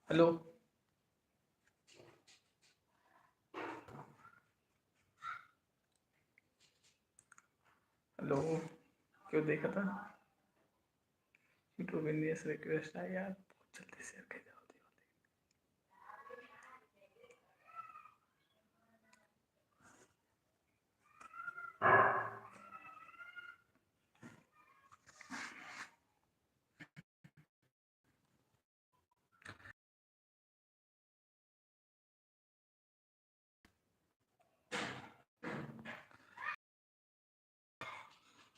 Hello. Hello. क्यों देखा था? यूट्यूब इंडिया से रिक्वेस्ट आई यार, बहुत जल्दी शेयर कर जाओ।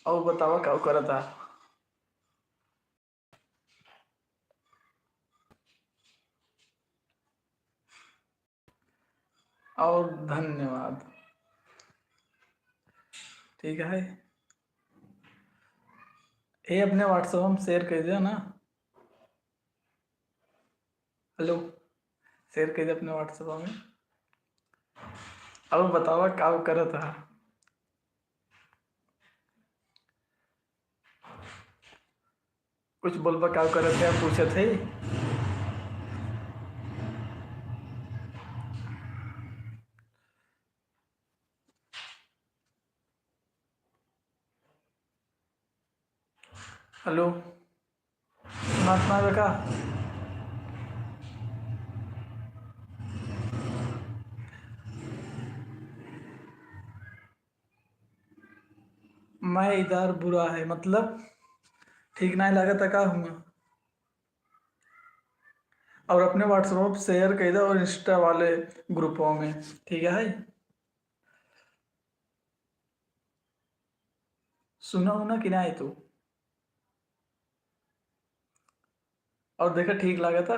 और बतावा क्या करा था? और धन्यवाद। ठीक है। ये अपने व्हाट्सएप में शेयर कर दिया ना। हेलो। शेयर कर दिया अपने व्हाट्सएप में। और बतावा क्या करा था? कुछ बोलबा क्या करे थे? आप पूछे थे। हेलो। सुना बेका। मैं इधर बुरा है मतलब ठीक नहीं लगा था का हूँ। और अपने व्हाट्सएप शेयर कर दो और इंस्टा वाले ग्रुपों में। ठीक है। सुना हो ना कि नहीं तू? और देखा ठीक लगा था।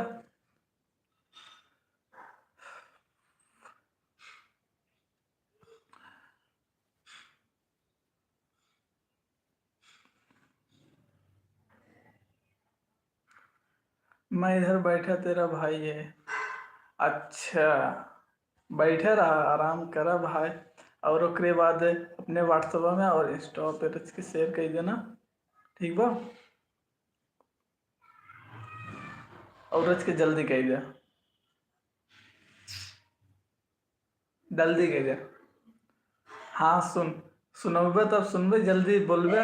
मैं इधर बैठा, तेरा भाई है। अच्छा। बैठे रहा, आराम करा भाई। और ओकरे बाद अपने व्हाट्सएप में और इंस्टा पे रच के शेयर कर देना। ठीक बा। और रच के जल्दी कह दे। जल्दी कह दे। हाँ सुन। सुनबे तब सुनबे, जल्दी बोलबे।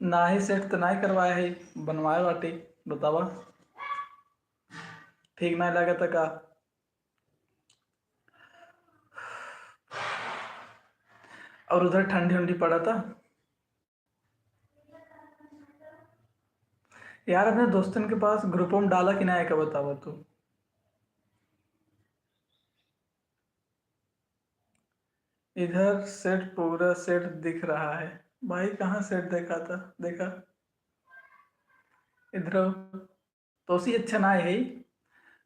ना ही सेट तो नहीं करवाए है, बनवाए बाटी। बतावा ठीक नहीं लगे तो का? और उधर ठंडी उंडी पड़ा था? यार अपने दोस्तन के पास ग्रुपों में डाला कि नहीं का बतावा तू। इधर सेट पूरा सेट दिख रहा है। भाई कहाँ सेट देखा था? देखा इधर। तो सी अच्छा ना है।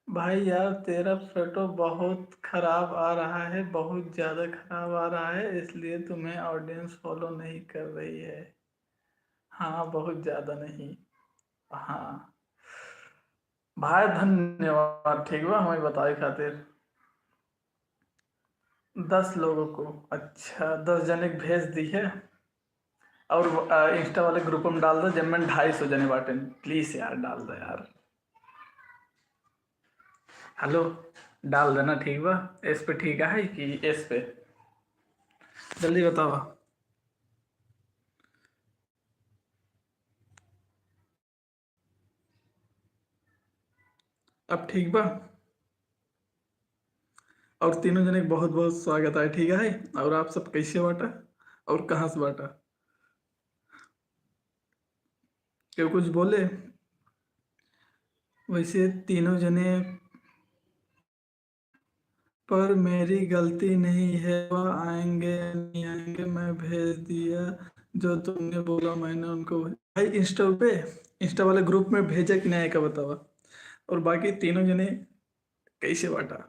भाई यार तेरा फोटो बहुत खराब आ रहा है, बहुत ज़्यादा खराब आ रहा है, इसलिए तुम्हें ऑडियंस फॉलो नहीं कर रही है। हाँ बहुत ज़्यादा नहीं। हाँ भाई धन्यवाद। ठीक बा हमें बताए खातिर। 10 लोगों को? अच्छा 10 जने के भेज दी है। और इंस्टा वाले ग्रुप में डाल दो, जिनमें 250 जने बाटे। प्लीज यार डाल दो यार। हेलो। डाल देना ठीक बा। इस पे ठीक है कि इस पे? जल्दी बताओ। अब ठीक बा। और तीनों जने का बहुत बहुत स्वागत है। ठीक है। और आप सब कैसे बाटा? और कहाँ से बाटा? क्यों कुछ बोले? वैसे तीनों जने पर मेरी गलती नहीं है, वह आएंगे नहीं आएंगे, मैं भेज दिया। जो तुमने बोला मैंने उनको भाई इंस्टा पे, इंस्टा वाले ग्रुप में भेजा कि नहीं का बतावा। और बाकी तीनों जने कैसे बांटा?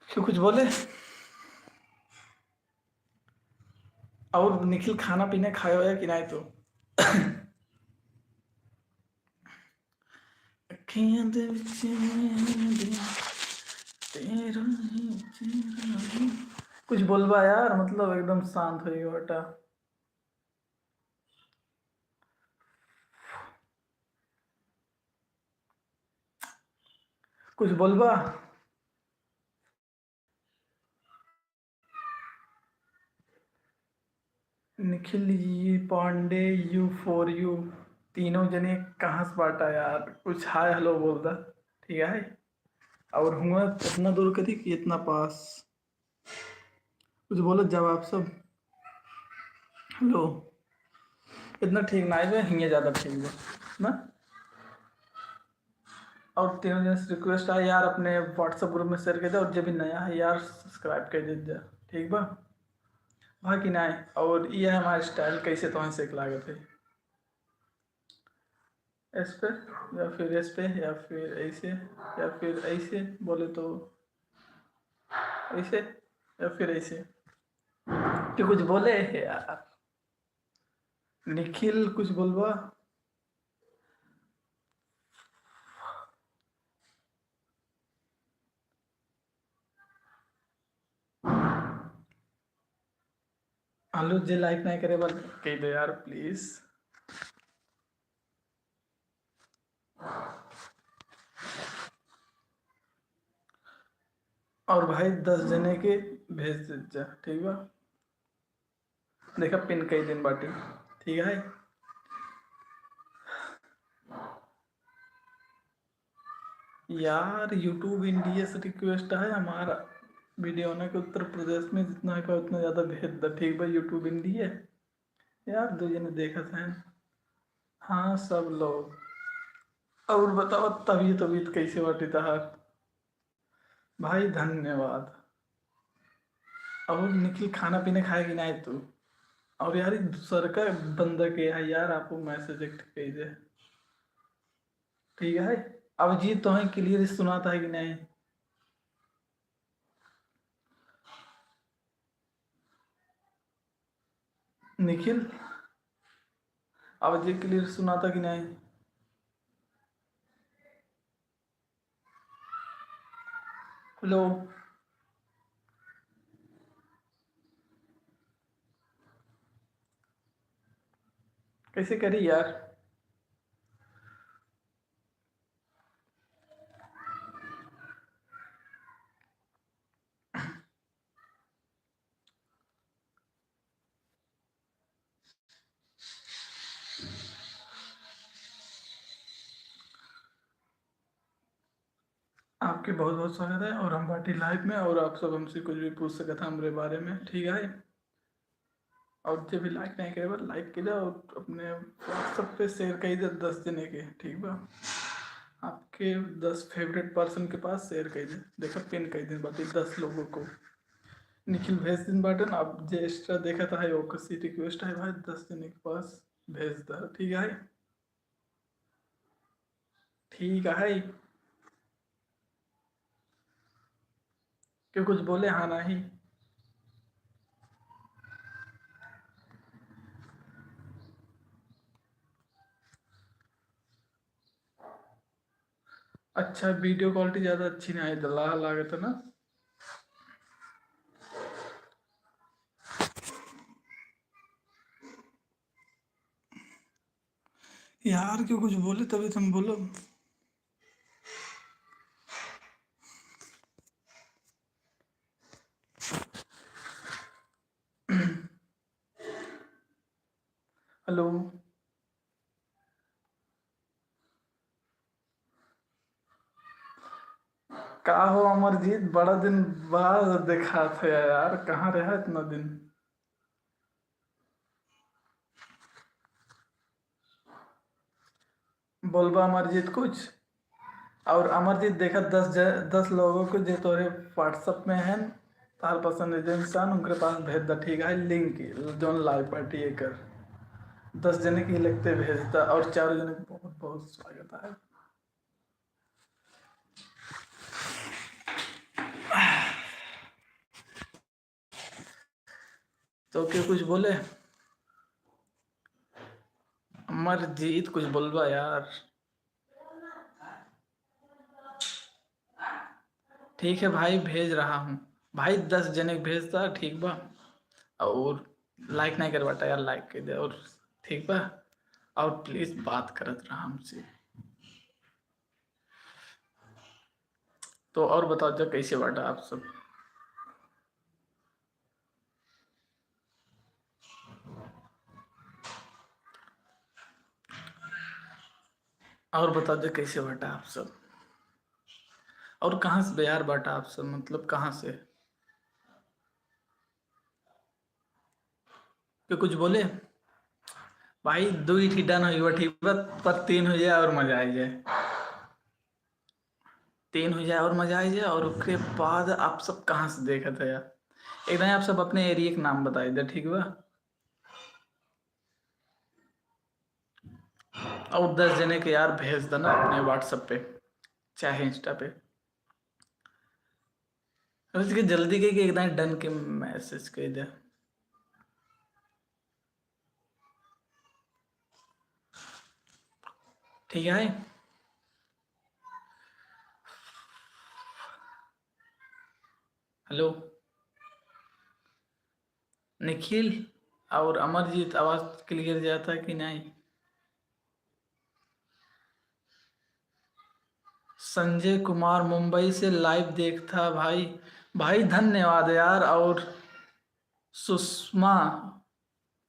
क्यों कुछ बोले? और निखिल खाना पीना खाया होया कि नहीं तो? गेंद विच मेरे तेरा ही चेहरा ही। कुछ बोलबा यार, मतलब एकदम शांत हो गई बेटा। कुछ बोलबा। Nikhil ji Pandey, you for you. तीनों जने कहाँ से बांटा यार, कुछ हाय हेलो बोल दा। ठीक है। और हुआ इतना दूर करी कि इतना पास। कुछ बोलो जवाब सब। हेलो। इतना ठीक ना है, हिंगे ज़्यादा ठीक है ना। और तीनों जन से रिक्वेस्ट है यार, अपने व्हाट्सएप ग्रुप में शेयर कर दे, और जब भी नया है यार सब्सक्राइब कर दे। ठीक बा। हाँ कि नहीं। और ये है हमारा स्टाइल, कैसे तो से लागत है। इस पे या फिर इस पे या फिर ऐसे या फिर ऐसे बोले तो ऐसे या फिर ऐसे। कि कुछ बोले है यार। निखिल कुछ बोलवा। आलू जे लाइक नहीं करे बस कह दो यार प्लीज। और भाई 10 जने के भेज दीजिए। ठीक बा। देखा पिन कई दिन बाटी। ठीक है। यार यूट्यूब इंडिया से रिक्वेस्ट है हमारा वीडियो ने, के उत्तर प्रदेश में जितना है उतना ज़्यादा भेज दो। ठीक भाई यूट्यूब इंडिया। यार दो जने देखा था। हाँ सब लोग। और बताओ तबीयत तबीयत कैसे बाटी था। भाई धन्यवाद। और निखिल खाना पीना खाएगी नहीं तू। और यार दूसर का बंदा के है यार, आपको मैसेज एक दे। ठीक है। अब जी तो है क्लियर सुनाता है कि नहीं। निखिल अब जी क्लियर सुनाता कि नहीं। हेलो। कैसे करी यार। आपके बहुत बहुत स्वागत है, और हम पार्टी लाइव में, और आप सब हमसे कुछ भी पूछ सकते हैं हमारे बारे में। ठीक है। और जब भी लाइक नहीं करे लाइक कीजिए, और अपने व्हाट्सएप पे शेयर कीजिए 10 जने के। ठीक बा। आपके 10 फेवरेट पर्सन के पास शेयर कीजिए। देखा पिन कई दिन बाकी 10 लोगों को। निखिल भेज दिन बटन अब जो एक्स्ट्रा देखा था है वो किसी रिक्वेस्ट है भाई 10 जने के पास भेज दा। ठीक है। ठीक है। क्यों कुछ बोले हाँ नहीं। अच्छा वीडियो क्वालिटी ज़्यादा अच्छी नहीं आई दला लागत है ना। यार क्यों कुछ बोले तभी तुम बोलो। हेलो। का हो अमरजीत, बड़ा दिन बाद देखा था यार, कहाँ रहा इतना दिन। बोलबा अमरजीत कुछ। और अमरजीत देखा 10 लोगों को जो तोरे व्हाट्सएप में है तार पसंदीदा इंसान उनके पास भेज दा। ठीक है लिंक जोन लाइव पार्टी कर 10 जने की लगते भेजता, और 4 जने को बहुत बहुत स्वागत है। तो क्या कुछ बोले। अमरजीत कुछ बोलबा यार। ठीक है भाई, भेज रहा हूँ भाई, 10 जने के भेजता, ठीक बा। और लाइक नहीं कर बाटा यार, लाइक कर दे, और ठीक बा। और प्लीज बात करत रहा हमसे। तो और बताओ जो कैसे बाटा आप सब। और बता दो कैसे बाटा आप सब। और कहाँ से बिहार बाटा आप सब, मतलब कहाँ से। कि कुछ बोले भाई, दो ही डन हो ठीक बा, पर 3 हो जाए और मजा आ जाए। 3 हो जाए और मजा आ जाए। और उसके बाद आप सब कहाँ से देखा था यार, एकदम आप सब अपने एरिया के नाम बताए दे, ठीक बा। और 10 जने के यार भेज देना अपने व्हाट्सएप पे, चाहे इंस्टा पे। उसके जल्दी के एकदम डन के मैसेज कर दे। ठीक है। हेलो निखिल और अमरजीत, आवाज क्लियर जाता है कि नहीं। संजय कुमार मुंबई से लाइव देखता भाई। भाई धन्यवाद यार। और सुषमा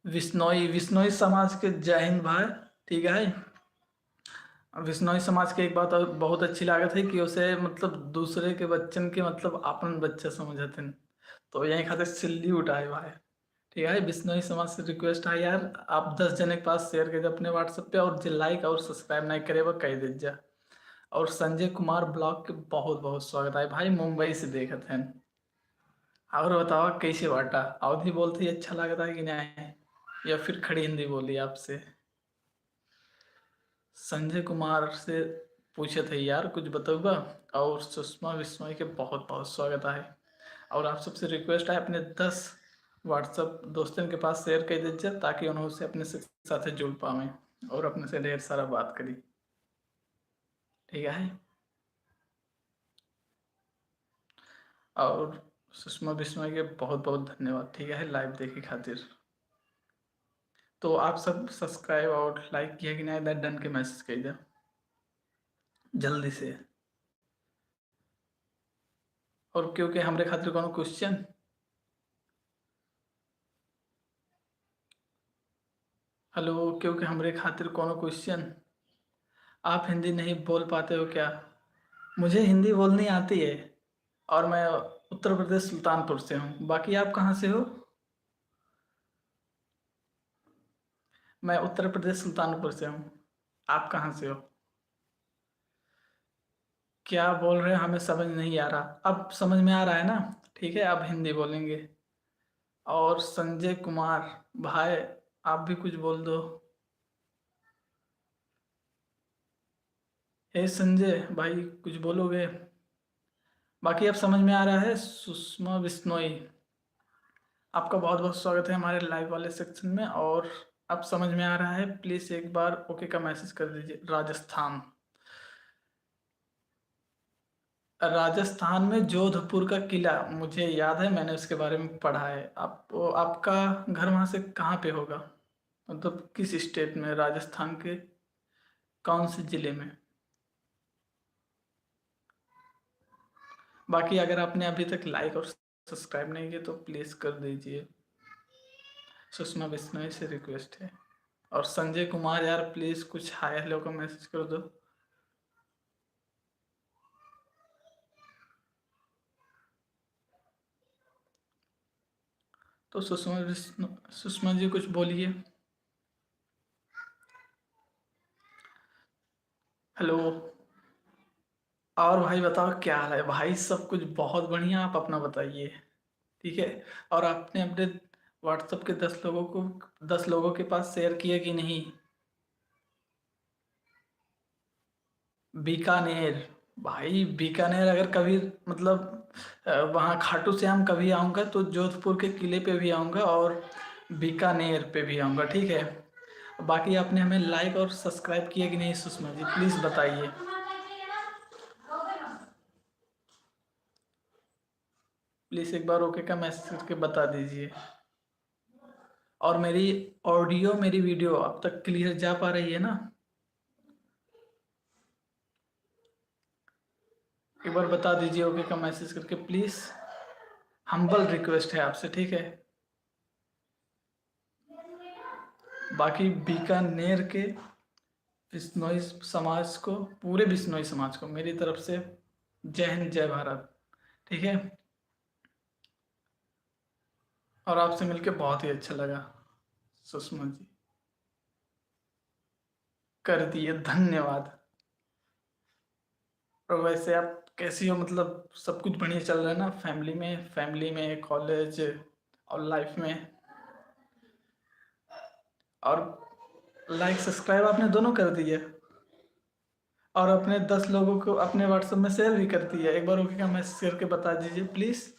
विश्नोई, विश्नोई समाज के जय हिंद भाई। ठीक है। विश्नोई समाज के एक बात और बहुत अच्छी लागत है कि उसे मतलब दूसरे के बच्चन के मतलब अपन बच्चा समझते हैं। तो यही खातिर सिल्ली उठाए भाई। ठीक है, बिश्नोई समाज से रिक्वेस्ट है यार, आप 10 जने के पास शेयर कर दे अपने व्हाट्सएप पे, और जो लाइक और सब्सक्राइब नहीं करे वो कह दीजिए। और संजय कुमार ब्लॉग के बहुत बहुत स्वागत है भाई, मुंबई से देखत हैं। और बताओ कैसे बाटा, अवधि बोलते ही अच्छा लगता है कि नहीं, या फिर खड़ी हिंदी बोली आपसे। संजय कुमार से पूछे थे यार कुछ बताऊगा। और सुषमा विस्मय के बहुत बहुत स्वागत है। और आप सबसे रिक्वेस्ट है अपने 10 व्हाट्सएप दोस्तों के पास शेयर कर दीजिए, ताकि उन्होंने अपने साथ जुड़ पाए और अपने से ढेर सारा बात करी। ठीक है। और सुषमा विस्मय के बहुत बहुत धन्यवाद, ठीक है, लाइव देखे खातिर। तो आप सब सब्सक्राइब और लाइक किया कि नहीं, डन के मैसेज कर दिया जल्दी से। और क्योंकि हमारे खातिर कोनो क्वेश्चन। हेलो, क्योंकि हमारे खातिर कोनो क्वेश्चन। आप हिंदी नहीं बोल पाते हो क्या। मुझे हिंदी बोलनी आती है, और मैं उत्तर प्रदेश सुल्तानपुर से हूँ। बाकी आप कहाँ से हो। मैं उत्तर प्रदेश सुल्तानपुर से हूँ। आप कहाँ से हो। क्या बोल रहे हैं हमें समझ नहीं आ रहा, अब समझ में आ रहा है ना। ठीक है, अब हिंदी बोलेंगे। और संजय कुमार भाई, आप भी कुछ बोल दो। हे संजय भाई, कुछ बोलोगे। बाकी अब समझ में आ रहा है। सुषमा बिश्नोई, आपका बहुत बहुत स्वागत है हमारे लाइव वाले सेक्शन में। और अब समझ में आ रहा है, प्लीज एक बार ओके का मैसेज कर दीजिए। राजस्थान, राजस्थान में जोधपुर का किला मुझे याद है, मैंने उसके बारे में पढ़ा है। आप आपका घर वहां से कहाँ पे होगा, मतलब किस स्टेट में, राजस्थान के कौन से जिले में। बाकी अगर आपने अभी तक लाइक और सब्सक्राइब नहीं किया तो प्लीज कर दीजिए। सुषमा बिश्नोई से रिक्वेस्ट है। और संजय कुमार यार प्लीज कुछ हाय हेलो का मैसेज कर दो। तो सुषमा जी कुछ बोलिए। हेलो। और भाई बताओ क्या हाल है भाई, सब कुछ बहुत बढ़िया, आप अपना बताइए। ठीक है। और आपने अपने व्हाट्सएप के 10 लोगों के पास शेयर किया कि नहीं। बीकानेर, भाई बीकानेर अगर कभी मतलब वहाँ खाटू श्याम कभी आऊँगा तो जोधपुर के किले पे भी आऊँगा, और बीकानेर पे भी आऊँगा, ठीक है। बाकी आपने हमें लाइक और सब्सक्राइब किया कि नहीं सुषमा जी, प्लीज़ बताइए। प्लीज़ एक बार ओके का मैसेज करके बता दीजिए। और मेरी ऑडियो, मेरी वीडियो अब तक क्लियर जा पा रही है ना? एक बार बता दीजिए ओके का मैसेज करके प्लीज़। हम्बल रिक्वेस्ट है आपसे, ठीक है? बाकी बीकानेर के बिश्नोई समाज को, पूरे बिश्नोई समाज को मेरी तरफ से जय हिंद, जय भारत, ठीक है? और आपसे मिलके बहुत ही अच्छा लगा सुषमा जी। कर दिए, धन्यवाद। और वैसे आप कैसी हो? मतलब सब कुछ बढ़िया चल रहा है ना? फैमिली में, कॉलेज और लाइफ में? और लाइक सब्सक्राइब आपने दोनों कर दिए? और अपने 10 लोगों को अपने व्हाट्सएप में शेयर भी कर दिया? एक बार ओके का मैसेज करके बता दीजिए प्लीज़।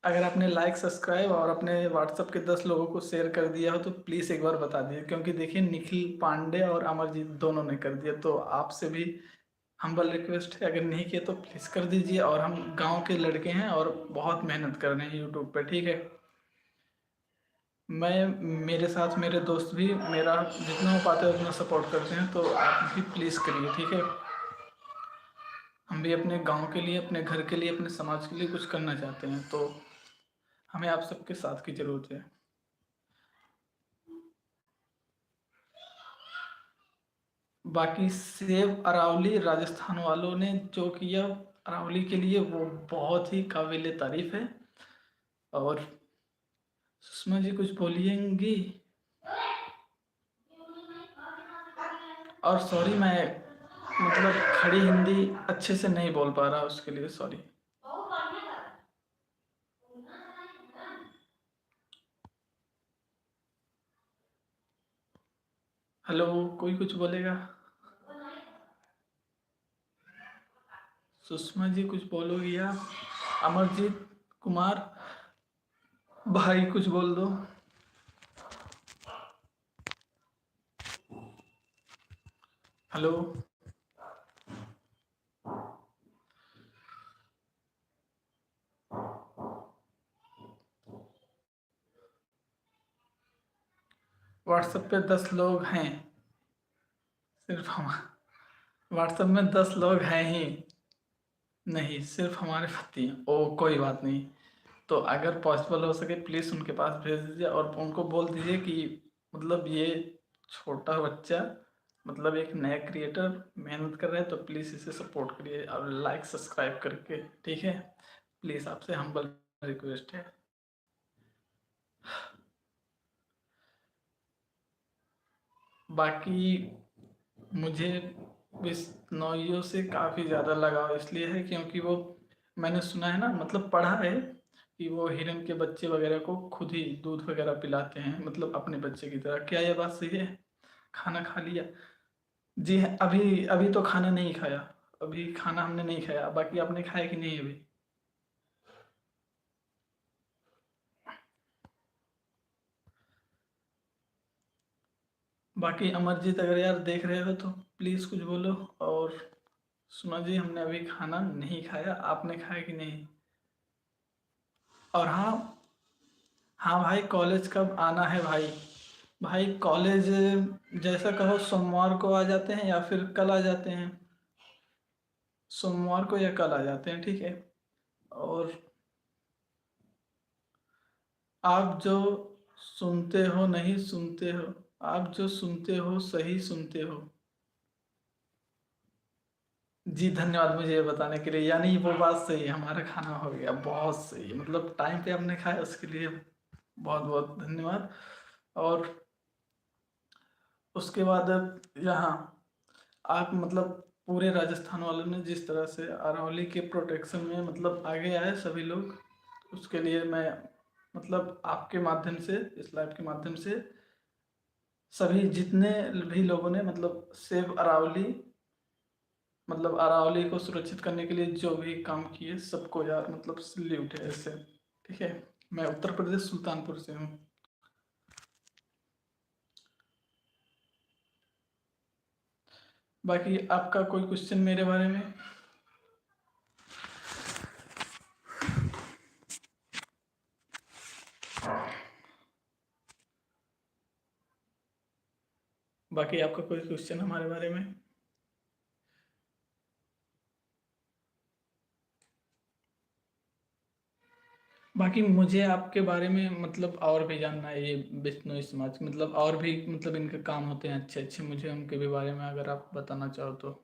अगर आपने लाइक सब्सक्राइब और अपने व्हाट्सएप के 10 लोगों को शेयर कर दिया हो तो प्लीज़ एक बार बता दीजिए, क्योंकि देखिए निखिल पांडे और अमरजीत दोनों ने कर दिया। तो आपसे भी हम्बल रिक्वेस्ट है, अगर नहीं किया तो प्लीज़ कर दीजिए। और हम गांव के लड़के हैं और बहुत मेहनत कर रहे हैं यूट्यूब पे, ठीक है? मेरे साथ मेरे दोस्त भी मेरा जितना हो पाता है उतना सपोर्ट करते हैं, तो आप भी प्लीज़ करिए, ठीक है? हम भी अपने गांव के लिए, अपने घर के लिए, अपने समाज के लिए कुछ करना चाहते हैं, तो हमें आप सबके साथ की ज़रूरत है। बाकी सेव अरावली राजस्थान वालों ने जो किया अरावली के लिए, वो बहुत ही काबिल तारीफ है। और सुषमा जी कुछ बोलिएंगी? और सॉरी, मैं मतलब खड़ी हिंदी अच्छे से नहीं बोल पा रहा, उसके लिए सॉरी। हेलो, कोई कुछ बोलेगा? सुषमा जी कुछ बोलोगी या अमरजीत कुमार भाई कुछ बोल दो। हेलो, व्हाट्सएप पे 10 लोग हैं सिर्फ हम। व्हाट्सएप में 10 लोग हैं ही नहीं, सिर्फ हमारे पति हैं। ओ कोई बात नहीं। तो अगर पॉसिबल हो सके प्लीज़ उनके पास भेज दीजिए और उनको बोल दीजिए कि मतलब ये छोटा बच्चा, मतलब एक नया क्रिएटर मेहनत कर रहा है, तो प्लीज़ इसे सपोर्ट करिए और लाइक सब्सक्राइब करके, ठीक है? प्लीज़ आपसे हम्बल रिक्वेस्ट है। बाकी मुझे बिश्नोइयों से काफ़ी ज़्यादा लगाव इसलिए है क्योंकि वो, मैंने सुना है ना, मतलब पढ़ा है कि वो हिरन के बच्चे वगैरह को खुद ही दूध वगैरह पिलाते हैं, मतलब अपने बच्चे की तरह। क्या ये बात सही है? खाना खा लिया? जी हाँ, अभी अभी तो खाना नहीं खाया। अभी खाना हमने नहीं खाया। बाकी आपने खाया कि नहीं अभी? बाकी अमरजीत अगर यार देख रहे हो तो प्लीज़ कुछ बोलो। और सुनो जी, हमने अभी खाना नहीं खाया, आपने खाया कि नहीं? और हाँ, हाँ भाई, कॉलेज कब आना है भाई? भाई कॉलेज जैसा कहो, सोमवार को आ जाते हैं या फिर कल आ जाते हैं। सोमवार को या कल आ जाते हैं, ठीक है? और आप जो सुनते हो नहीं सुनते हो, आप जो सुनते हो सही सुनते हो। जी धन्यवाद मुझे ये बताने के लिए। यानी वो बात सही है, हमारा खाना हो गया, बहुत सही, मतलब टाइम पे हमने खाया, उसके लिए बहुत बहुत धन्यवाद। और उसके बाद यहाँ आप मतलब पूरे राजस्थान वालों ने जिस तरह से अरावली के प्रोटेक्शन में मतलब आगे आए सभी लोग, उसके लिए मैं मतलब आपके माध्यम से, इस लाइव के माध्यम से सभी जितने भी लोगों ने मतलब सेव अरावली, मतलब अरावली को सुरक्षित करने के लिए जो भी काम किए, सबको यार मतलब सल्यूट है ऐसे, ठीक है? मैं उत्तर प्रदेश सुल्तानपुर से हूँ। बाकी आपका कोई क्वेश्चन मेरे बारे में? बाकी आपका कोई क्वेश्चन हमारे बारे में? बाकी मुझे आपके बारे में मतलब और भी जानना है, ये बिश्नोई समाज मतलब और भी मतलब इनके काम होते हैं अच्छे अच्छे, मुझे उनके भी बारे में अगर आप बताना चाहो तो।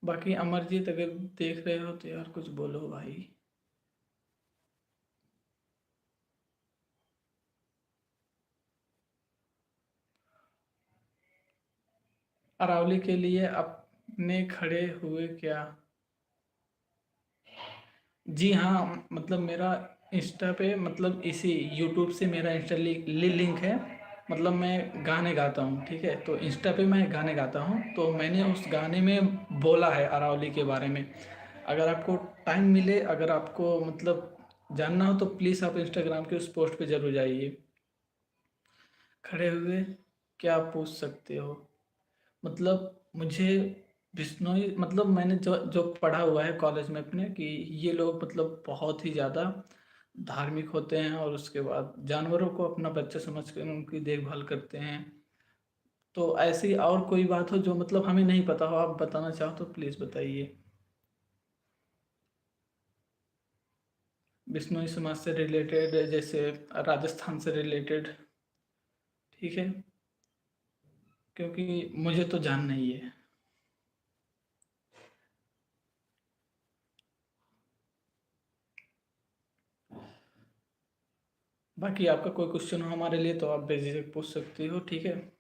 बाकी अमरजीत अगर देख रहे हो तो यार कुछ बोलो भाई। अरावली के लिए अपने खड़े हुए क्या? जी हाँ, मतलब मेरा इंस्टा पे मतलब इसी यूट्यूब से मेरा इंस्टा लिंक है। मतलब मैं गाने गाता हूँ, ठीक है, तो इंस्टा पे मैं गाने गाता हूँ, तो मैंने उस गाने में बोला है अरावली के बारे में। अगर आपको टाइम मिले, अगर आपको मतलब जानना हो तो प्लीज़ आप इंस्टाग्राम के उस पोस्ट पे ज़रूर जाइए। खड़े हुए क्या पूछ सकते हो? मतलब मुझे बिश्नोई मतलब मैंने जो जो पढ़ा हुआ है कॉलेज में अपने कि ये लोग मतलब बहुत ही ज़्यादा धार्मिक होते हैं और उसके बाद जानवरों को अपना बच्चा समझ कर उनकी देखभाल करते हैं। तो ऐसी और कोई बात हो जो मतलब हमें नहीं पता हो, आप बताना चाहो तो प्लीज़ बताइए। बिश्नोई समाज से रिलेटेड, जैसे राजस्थान से रिलेटेड, ठीक है, क्योंकि मुझे तो जानना ही है। बाकी आपका कोई क्वेश्चन हो हमारे लिए तो आप बेझिझक पूछ सकते हो, ठीक है।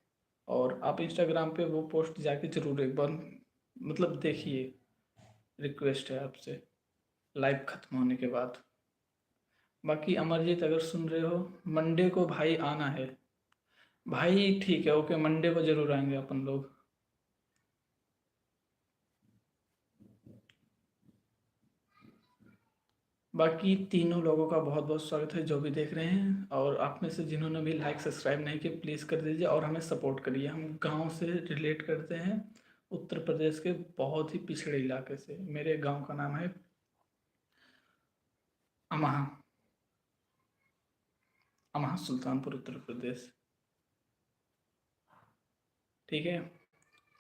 और आप इंस्टाग्राम पे वो पोस्ट जाके ज़रूर एक बार मतलब देखिए, रिक्वेस्ट है आपसे लाइव ख़त्म होने के बाद। बाकी अमरजीत अगर सुन रहे हो, मंडे को भाई आना है। भाई ठीक है, ओके, मंडे को ज़रूर आएंगे अपन लोग। बाकी तीनों लोगों का बहुत बहुत स्वागत है जो भी देख रहे हैं, और आप में से जिन्होंने भी लाइक सब्सक्राइब नहीं किया प्लीज़ कर दीजिए और हमें सपोर्ट करिए। हम गांव से रिलेट करते हैं, उत्तर प्रदेश के बहुत ही पिछड़े इलाके से। मेरे गांव का नाम है अमहा। अमहा सुल्तानपुर उत्तर प्रदेश, ठीक है।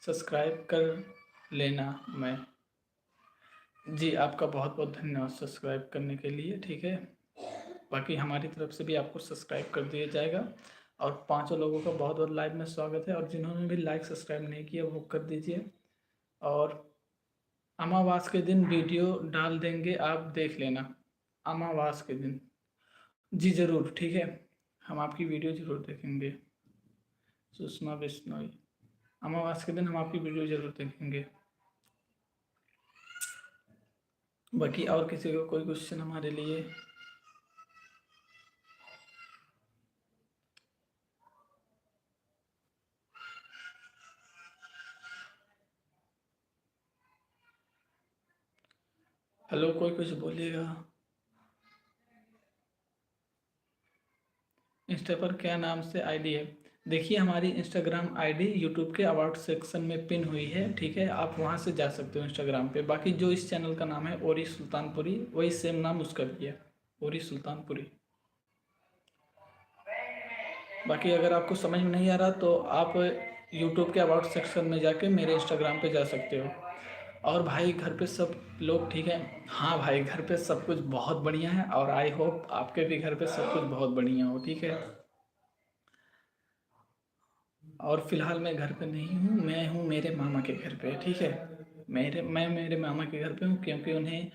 सब्सक्राइब कर लेना। मैं जी आपका बहुत बहुत धन्यवाद सब्सक्राइब करने के लिए, ठीक है। बाकी हमारी तरफ से भी आपको सब्सक्राइब कर दिया जाएगा। और पांचों लोगों का बहुत बहुत लाइव में स्वागत है, और जिन्होंने भी लाइक सब्सक्राइब नहीं किया वो कर दीजिए। और अमावास के दिन वीडियो डाल देंगे, आप देख लेना अमावास के दिन। जी ज़रूर, ठीक है, हम आपकी वीडियो ज़रूर देखेंगे। सुषमा बिश्नोई, अमावास के दिन हम आपकी वीडियो ज़रूर देखेंगे। बाकी और किसी को कोई क्वेश्चन हमारे लिए? हेलो, कोई कुछ बोलिएगा। इंस्टा पर क्या नाम से आईडी है? देखिए हमारी इंस्टाग्राम आईडी यूट्यूब के अबाउट सेक्शन में पिन हुई है, ठीक है, आप वहां से जा सकते हो इंस्टाग्राम पे। बाकी जो इस चैनल का नाम है ओरी सुल्तानपुरी, वही सेम नाम उसका भी है, ओरी सुल्तानपुरी। बाकी अगर आपको समझ में नहीं आ रहा तो आप यूट्यूब के अबाउट सेक्शन में जाके मेरे इंस्टाग्राम पे जा सकते हो। और भाई घर पे सब लोग ठीक है? हाँ भाई, घर पे सब कुछ बहुत बढ़िया है, और आई होप आपके भी घर पे सब कुछ बहुत बढ़िया हो, ठीक है। और फिलहाल मैं घर पे नहीं हूँ, मैं हूँ मेरे मामा के घर पे, ठीक है। मैं मेरे मामा के घर पे हूँ क्योंकि उन्हें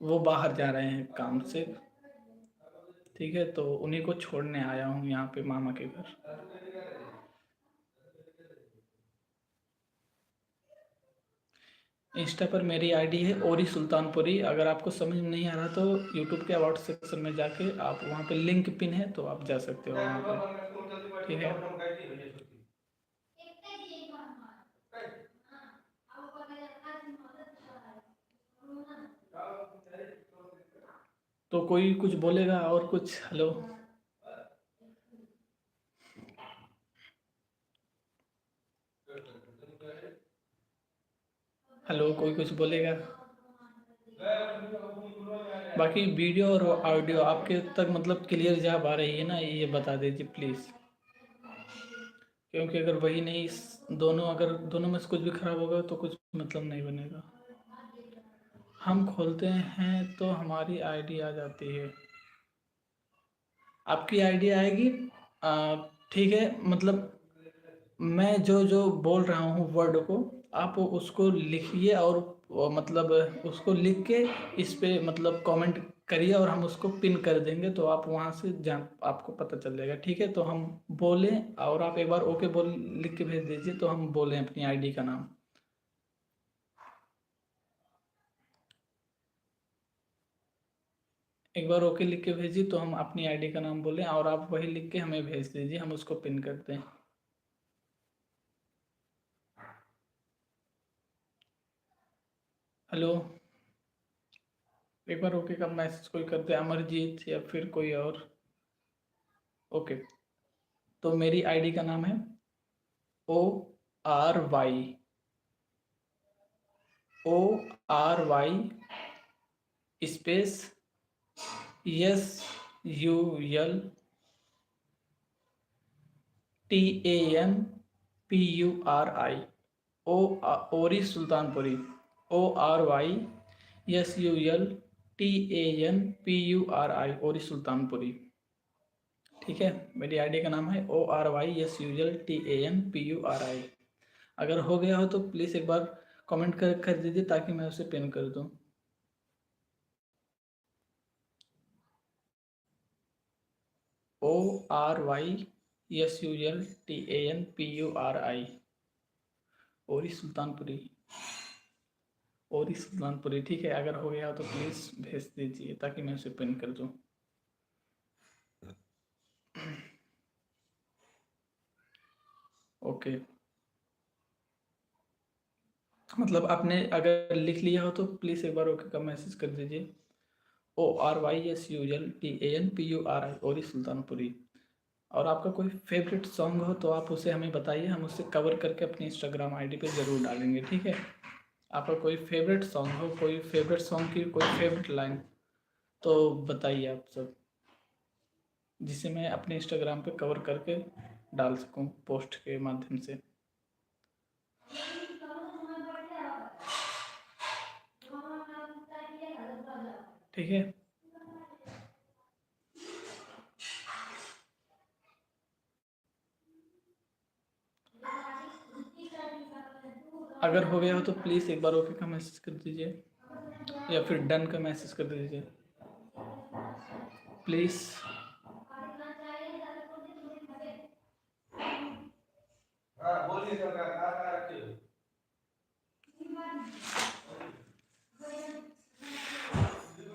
वो बाहर जा रहे हैं काम से, ठीक है, तो उन्हीं को छोड़ने आया हूँ यहाँ पे मामा के घर। इंस्टा पर मेरी आईडी है ओरी सुल्तानपुरी। अगर आपको समझ में नहीं आ रहा तो यूट्यूब के अबाउट सेक्शन में जाके आप वहाँ पे लिंक पिन है तो आप जा सकते हो वहाँ पे, ठीक है। तो कोई कुछ बोलेगा और कुछ? हेलो, हेलो, कोई कुछ बोलेगा? बाकी वीडियो और ऑडियो आपके तक मतलब क्लियर जब आ रही है ना, ये बता दीजिए प्लीज़, क्योंकि अगर वही नहीं, दोनों अगर दोनों में से कुछ भी खराब होगा तो कुछ मतलब नहीं बनेगा। हम खोलते हैं तो हमारी आईडी आ जाती है, आपकी आईडी आएगी। ठीक है, मतलब मैं जो जो बोल रहा हूँ वर्ड को, आप उसको लिखिए और मतलब उसको लिख के इस पे मतलब कमेंट करिए और हम उसको पिन कर देंगे, तो आप वहाँ से जान आपको पता चल जाएगा। ठीक है, तो हम बोलें और आप एक बार ओके बोल लिख के भेज दीजिए, तो हम बोलें अपनी आईडी का नाम। एक बार ओके लिख के भेजिए तो हम अपनी आईडी का नाम बोलें और आप वही लिख के हमें भेज दीजिए, हम उसको पिन करते हैं। हेलो, एक बार ओके का मैसेज कोई करते हैं, अमरजीत या फिर कोई और। ओके, तो मेरी आईडी का नाम है ORY, ORY स्पेस SULTANPURI, ओ ओरी सुल्तानपुरी, ORY SULTANPURI, ओरी सुल्तानपुरी। ठीक है, मेरी आईडी का नाम है ORY SULTANPURI। अगर हो गया हो तो प्लीज़ एक बार कमेंट कर दीजिए ताकि मैं उसे पिन कर दूँ। ORY SULTANPURI, ओरी सुल्तानपुरी, ओरी सुल्तानपुरी। ठीक है, अगर हो गया हो तो प्लीज़ भेज दीजिए ताकि मैं उसे पिन कर दूँ। ओके, मतलब आपने अगर लिख लिया हो तो प्लीज़ एक बार ओके का मैसेज कर दीजिए। ORY SULTANPURI, ओरी सुल्तानपुरी। और आपका कोई फेवरेट सॉन्ग हो तो आप उसे हमें बताइए, हम उसे कवर करके अपनी इंस्टाग्राम आईडी पे ज़रूर डालेंगे। ठीक है, आपका कोई फेवरेट सॉन्ग हो, कोई फेवरेट सॉन्ग की कोई फेवरेट लाइन, तो बताइए आप सब, जिसे मैं अपने इंस्टाग्राम पे कवर करके डाल सकूं पोस्ट के माध्यम से। ठीक है, अगर हो गया हो तो प्लीज़ एक बार ओके का मैसेज कर दीजिए या फिर डन का मैसेज कर दीजिए प्लीज़।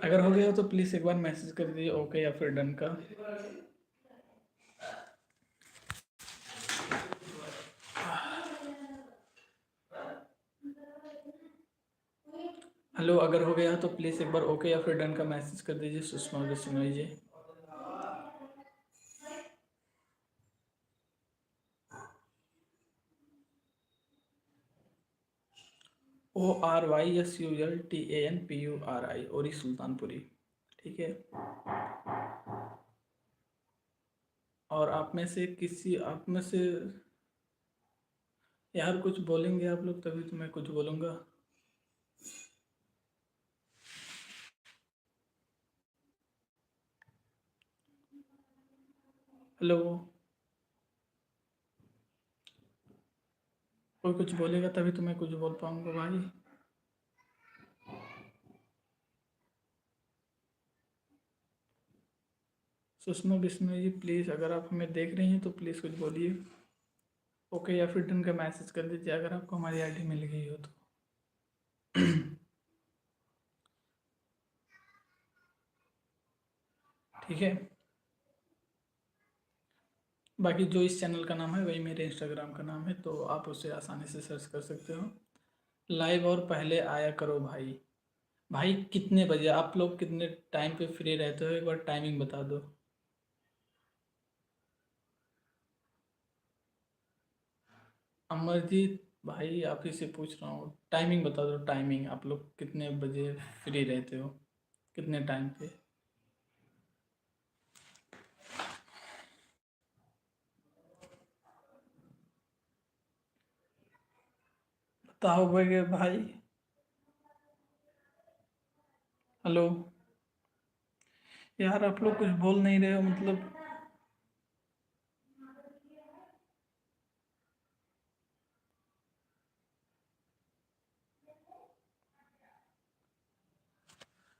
अगर हो गया हो तो प्लीज़ एक बार मैसेज कर दीजिए ओके या फिर डन का। हेलो, अगर हो गया हो तो प्लीज़ एक बार ओके या फिर डन का मैसेज कर दीजिए सुषमा बिश्नोई जी। ORYSULTANPURI, ओरी सुल्तानपुरी। ठीक है, और आप में से किसी, आप में से यार कुछ बोलेंगे आप लोग तभी तो मैं कुछ बोलूँगा। हेलो, कोई कुछ बोलेगा तभी तो मैं कुछ बोल पाऊँगा भाई। सुषमा बिश्नोई जी प्लीज़, अगर आप हमें देख रही हैं तो प्लीज़ कुछ बोलिए। ओके या फिर डन का मैसेज कर दीजिए अगर आपको हमारी आईडी मिल गई हो तो। ठीक है, बाकी जो इस चैनल का नाम है वही मेरे इंस्टाग्राम का नाम है, तो आप उसे आसानी से सर्च कर सकते हो। लाइव और पहले आया करो भाई। भाई कितने बजे आप लोग कितने टाइम पे फ्री रहते हो, एक बार टाइमिंग बता दो। अमरजीत भाई आप ही से पूछ रहा हूँ, टाइमिंग बता दो, टाइमिंग आप लोग कितने बजे फ्री रहते हो, कितने टाइम पे? बताओ भाई। हेलो। यार आप लोग कुछ बोल नहीं रहे हो मतलब।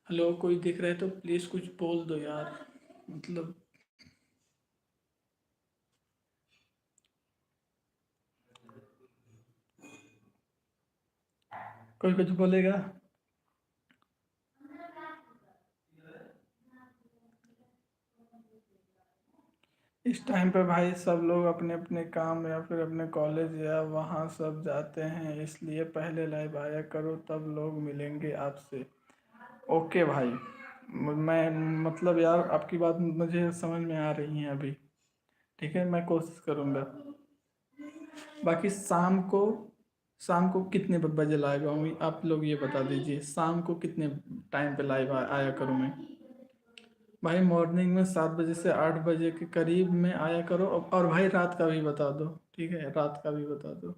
हेलो, कोई दिख रहा है तो प्लीज़ कुछ बोल दो यार, मतलब। कोई कुछ बोलेगा? इस टाइम पे भाई सब लोग अपने अपने काम या फिर अपने कॉलेज या वहाँ सब जाते हैं, इसलिए पहले लाइव आया करो, तब लोग मिलेंगे आपसे। ओके भाई। मैं मतलब यार आपकी बात मुझे समझ में आ रही है अभी। ठीक है, मैं कोशिश करूँगा। बाकी शाम को कितने बजे लाइव आऊँगी, आप लोग ये बता दीजिए। शाम को कितने टाइम पे लाइव आया करूँ मैं? भाई मॉर्निंग में 7 बजे से 8 बजे के करीब में आया करो। और भाई रात का भी बता दो। ठीक है, रात का भी बता दो।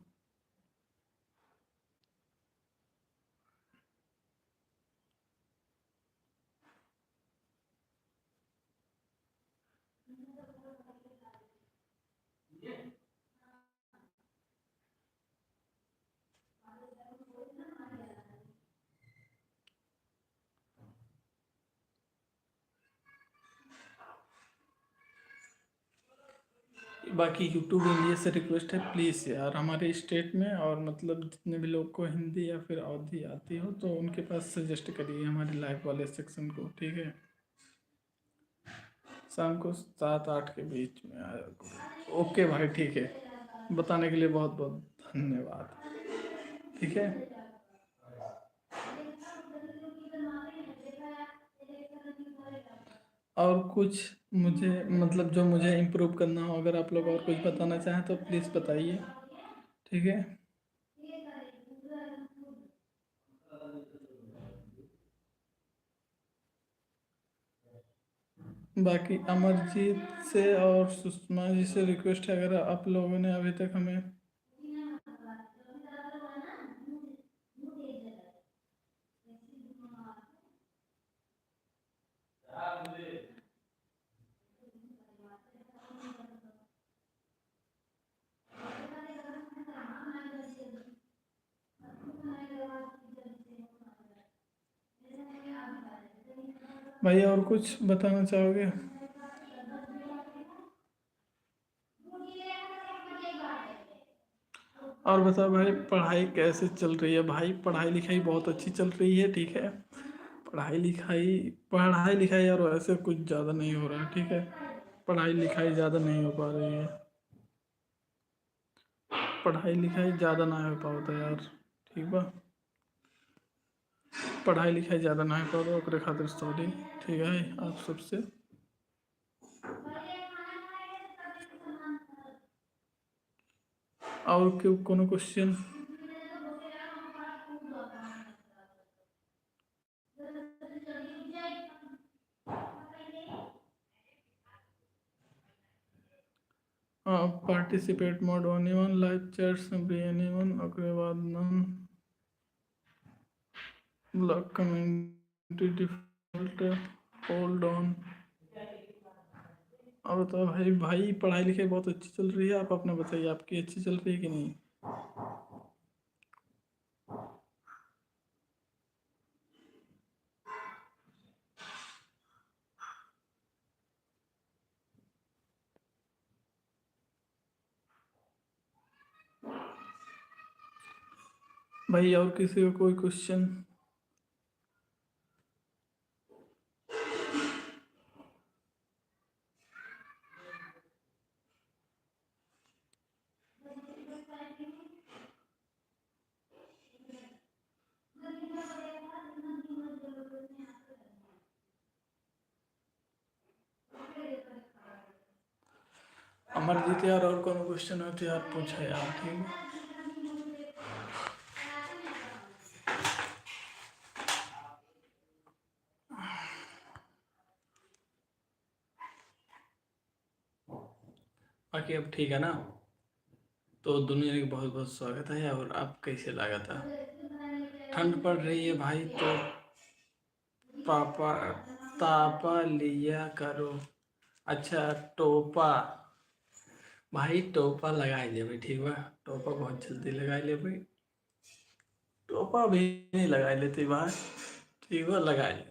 बाकी यूट्यूब इंडिया से रिक्वेस्ट है, प्लीज़ यार हमारे स्टेट में और मतलब जितने भी लोग को हिंदी या फिर अवधी आती हो तो उनके पास सजेस्ट करिए हमारे लाइव वाले सेक्शन को। ठीक है, शाम को 7-8 के बीच में आया करो। ओके भाई, ठीक है। बताने के लिए बहुत बहुत धन्यवाद। ठीक है। और कुछ मुझे मतलब जो मुझे इम्प्रूव करना हो, अगर आप लोग और कुछ बताना चाहें तो प्लीज़ बताइए। ठीक है। बाकी अमरजीत से और सुषमा जी से रिक्वेस्ट है, अगर आप लोगों ने अभी तक हमें। भाई और कुछ बताना चाहोगे? और बताओ भाई, पढ़ाई कैसे चल रही है? भाई पढ़ाई लिखाई बहुत अच्छी चल रही है। ठीक है। पढ़ाई लिखाई यार वैसे कुछ ज़्यादा नहीं हो रहा है। ठीक है, पढ़ाई लिखाई ज़्यादा नहीं हो पा रही है। पढ़ाई लिखाई ज़्यादा ना हो पाता यार। ठीक बा। पढ़ाई लिखाई ज़्यादा ना हो पाता, ओकरे खातिर सॉरी। ठीक है आप सबसे। और क्यों कोनो question? Participate mode only one, live chats भी एनी वन, ओकरे बाद none, block community default, hold on. और बताओ भाई पढ़ाई लिखाई बहुत अच्छी चल रही है। आप अपना बताइए, आपकी अच्छी चल रही है कि नहीं? भाई और किसी का कोई क्वेश्चन? अमरजीत यार और कोनो क्वेश्चन हो तो यार पूछे यार। ठीक है। बाकी अब ठीक है ना? तो दुनिया के बहुत बहुत स्वागत है। और आप कैसे लगा था? ठंड पड़ रही है भाई, तो पापा तापा लिया करो। अच्छा, टोपा। भाई टोपा लगाए लेबै, ठीक बा? टोपा बहुत जल्दी लगाए लेबै। टोपा भी नहीं लगाए लेते भाई, ठीक बा? लगाए ले।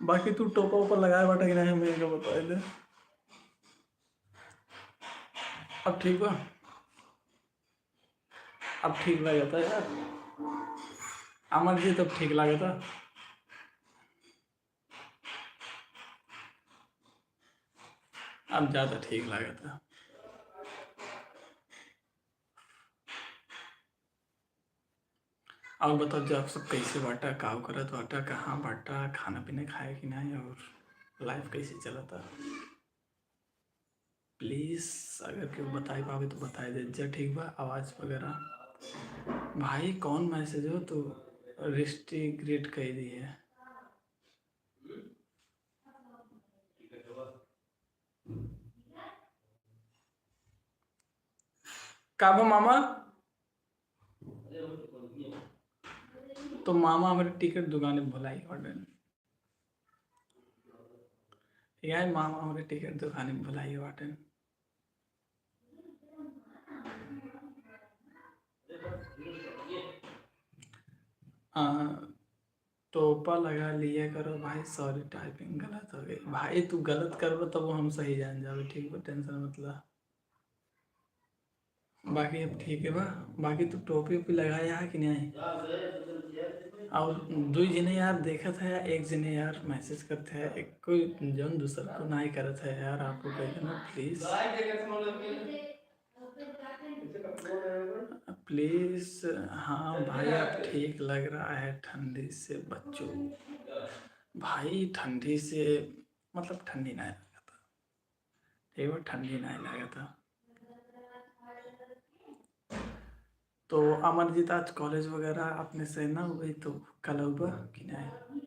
बाकी तू टोपा ऊपर लगाए बाटा कि नहीं, मेरे को बता दे। अब ठीक बा? अब ठीक लगा था यार? अमर जी तब ठीक लगा था? अब ज़्यादा ठीक लगा था? और बताओ जो आप सब कैसे बाटा, का करत बाटा, कहाँ बाटा, खाना पीना खाए कि नहीं, और लाइफ कैसे चला था? प्लीज़ अगर क्यों बताई पावे तो बताए दे जा, ठीक बा? आवाज़ वगैरह। भाई कौन मैसेज हो तो रिस्ट्रिक्ट कह दी है? काबा मामा, तो मामा हमारे टिकट दुकान में भुलाई ऑर्डर। यार मामा हमारे टिकट दुकान में भुलाई ऑर्डर। टोपा लगा लिया करो भाई, सॉरी टाइपिंग गलत हो गई। भाई तू गलत करो तब वो हम सही जान जाओ, ठीक बा? टेंशन मतलब। बाकी अब ठीक है बा? बाकी तू टोपी ओपी लगाया है कि नहीं? और दो जने यार देखा था यार, एक जने यार मैसेज करते हैं, एक कोई जन दूसरा को नहीं करता है यार, आपको कह ना प्लीज प्लीज। हाँ भाई अब ठीक लग रहा है ठंडी से बच्चों। भाई ठंडी से मतलब ठंडी नहीं लगा था, एक बार ठंडी नहीं लगा था। तो अमरजीत आज कॉलेज वगैरह अपने से ना हुई तो कल हुआ कि नहीं?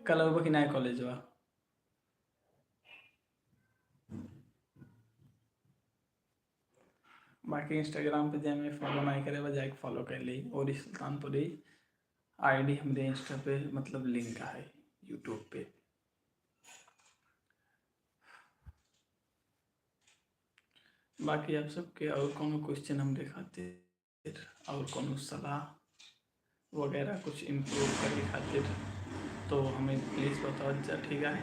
कल हुआ कि नहीं कॉलेज हुआ? बाकी इंस्टाग्राम पे जाए मैं फॉलो नहीं करे, जाके फॉलो कर ली। और सुल्तानपुरी आईडी हमारे इंस्टा पे मतलब लिंक है यूट्यूब पे। बाकी आप सबके और कोनो क्वेश्चन हम दिखाते, और कोनो सलाह वगैरह कुछ इम्प्रूव करे खातिर तो हमें प्लीज़ बताओ जा, ठीक है?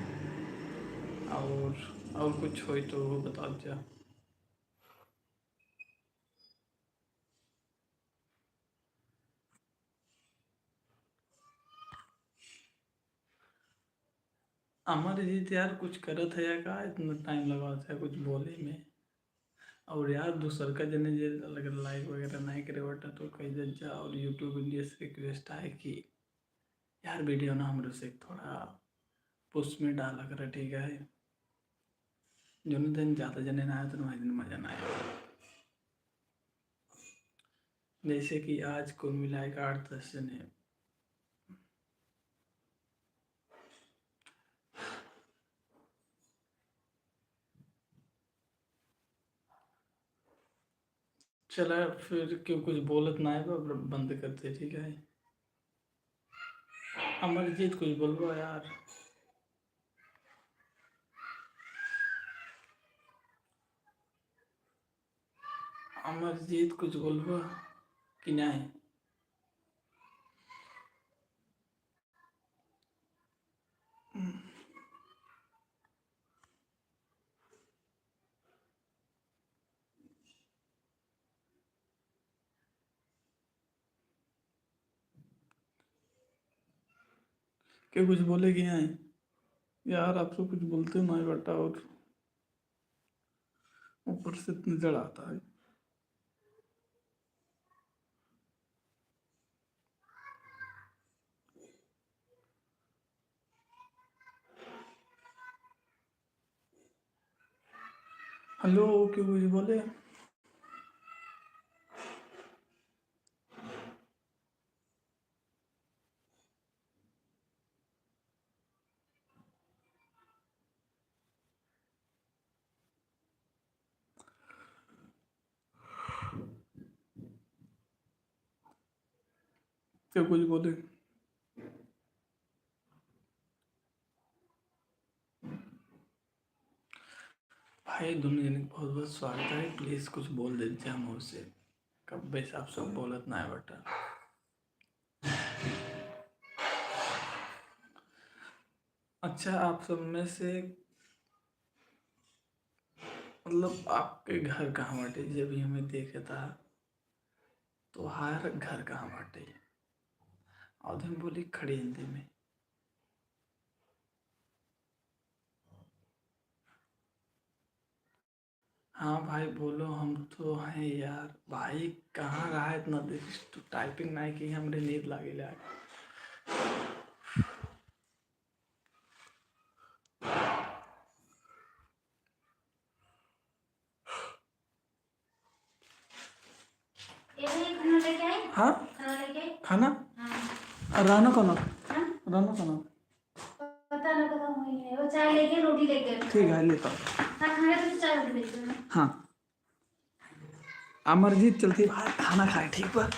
और कुछ हो तो वो बताओ जा। हमारे जीत यार कुछ करत है या का इतना टाइम लगा है कुछ बोले में? और यार दूसर का जने जे अगर लाइक वगैरह नहीं करे बटा तो कही दे जा। और यूट्यूब इंडिया से रिक्वेस्ट है कि यार वीडियो ना हमरे से थोड़ा पुश में डाला करे, ठीक है? जो दिन ज़्यादा जने ना आए तो वही दिन मज़ा ना आए। जैसे कि आज कुल मिलाकर 8-10 जने। चला फिर क्यों कुछ बोलत ना है बंद करते, ठीक है? अमरजीत कुछ बोलबो यार? अमरजीत कुछ बोलबो कि नहीं? क्या कुछ बोले कि नहीं? यार आप सब कुछ बोलते नहीं बेटा, और ऊपर से इतने जड़ आता है। हेलो, क्यों कुछ बोले? क्या कुछ बोले? भाई दोनों जने के बहुत बहुत स्वागत है। प्लीज कुछ बोल दीजिए हम उससे कब वैसे आप सब बोलत ना है बेटा। अच्छा आप सब में से मतलब आपके घर कहाँ बाटे? जब भी हमें देखे था तो हार घर कहाँ बाटे? और हम बोली खड़ी हिंदी में। हाँ भाई बोलो, हम तो हैं यार। भाई कहाँ रहा है इतना देर? तो टाइपिंग नहीं की, हमरे नींद लागे ला। हाँ खाना राना कौन? राना कौन? पता ना कहाँ हुई है वो। चाय लेके रोटी लेके ठीक है लेता हूँ। हाँ खाना तो चाय रोटी लेके। हाँ अमरजीत चलती भाई खाना खाए ठीक बा।